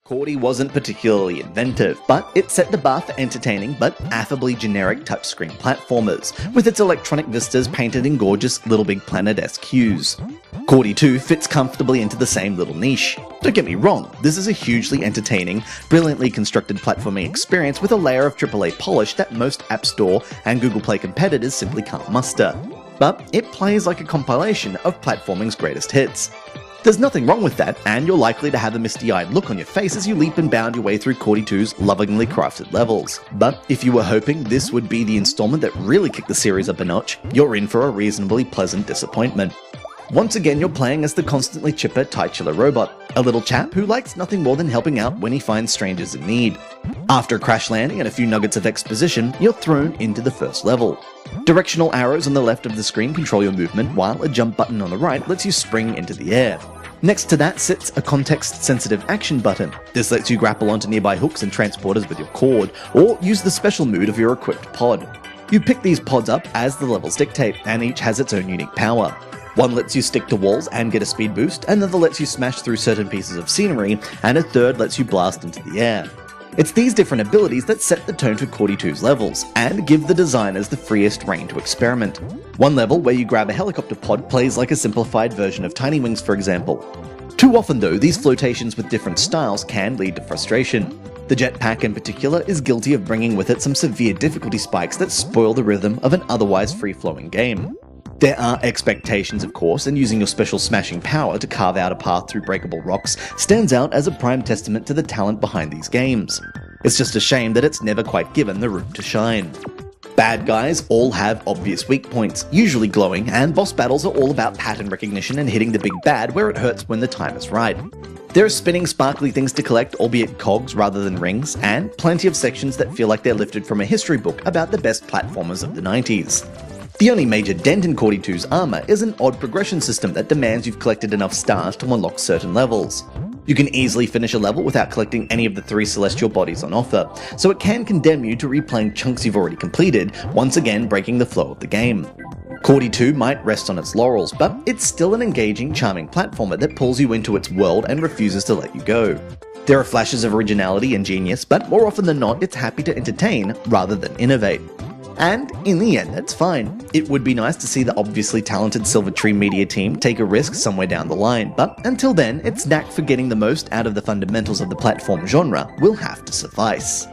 Cordy wasn't particularly inventive, but it set the bar for entertaining but affably generic touchscreen platformers, with its electronic vistas painted in gorgeous Little Big Planet-esque hues. Cordy 2 fits comfortably into the same little niche. Don't get me wrong, this is a hugely entertaining, brilliantly constructed platforming experience with a layer of AAA polish that most App Store and Google Play competitors simply can't muster. But it plays like a compilation of platforming's greatest hits. There's nothing wrong with that, and you're likely to have a misty-eyed look on your face as you leap and bound your way through Cordy 2's lovingly crafted levels. But if you were hoping this would be the installment that really kicked the series up a notch, you're in for a reasonably pleasant disappointment. Once again, you're playing as the constantly chipper titular robot, a little chap who likes nothing more than helping out when he finds strangers in need. After a crash landing and a few nuggets of exposition, you're thrown into the first level. Directional arrows on the left of the screen control your movement, while a jump button on the right lets you spring into the air. Next to that sits a context-sensitive action button. This lets you grapple onto nearby hooks and transporters with your cord, or use the special mood of your equipped pod. You pick these pods up as the levels dictate, and each has its own unique power. One lets you stick to walls and get a speed boost, another lets you smash through certain pieces of scenery, and a third lets you blast into the air. It's these different abilities that set the tone for Cordy 2's levels, and give the designers the freest rein to experiment. One level where you grab a helicopter pod plays like a simplified version of Tiny Wings, for example. Too often though, these flotations with different styles can lead to frustration. The jetpack in particular is guilty of bringing with it some severe difficulty spikes that spoil the rhythm of an otherwise free-flowing game. There are expectations, of course, and using your special smashing power to carve out a path through breakable rocks stands out as a prime testament to the talent behind these games. It's just a shame that it's never quite given the room to shine. Bad guys all have obvious weak points, usually glowing, and boss battles are all about pattern recognition and hitting the big bad where it hurts when the time is right. There are spinning sparkly things to collect, albeit cogs rather than rings, and plenty of sections that feel like they're lifted from a history book about the best platformers of the 90s. The only major dent in Cordy 2's armor is an odd progression system that demands you've collected enough stars to unlock certain levels. You can easily finish a level without collecting any of the 3 celestial bodies on offer, so it can condemn you to replaying chunks you've already completed, once again breaking the flow of the game. Cordy 2 might rest on its laurels, but it's still an engaging, charming platformer that pulls you into its world and refuses to let you go. There are flashes of originality and genius, but more often than not, it's happy to entertain rather than innovate. And in the end, that's fine. It would be nice to see the obviously talented SilverTree media team take a risk somewhere down the line, but until then, its knack for getting the most out of the fundamentals of the platform genre will have to suffice.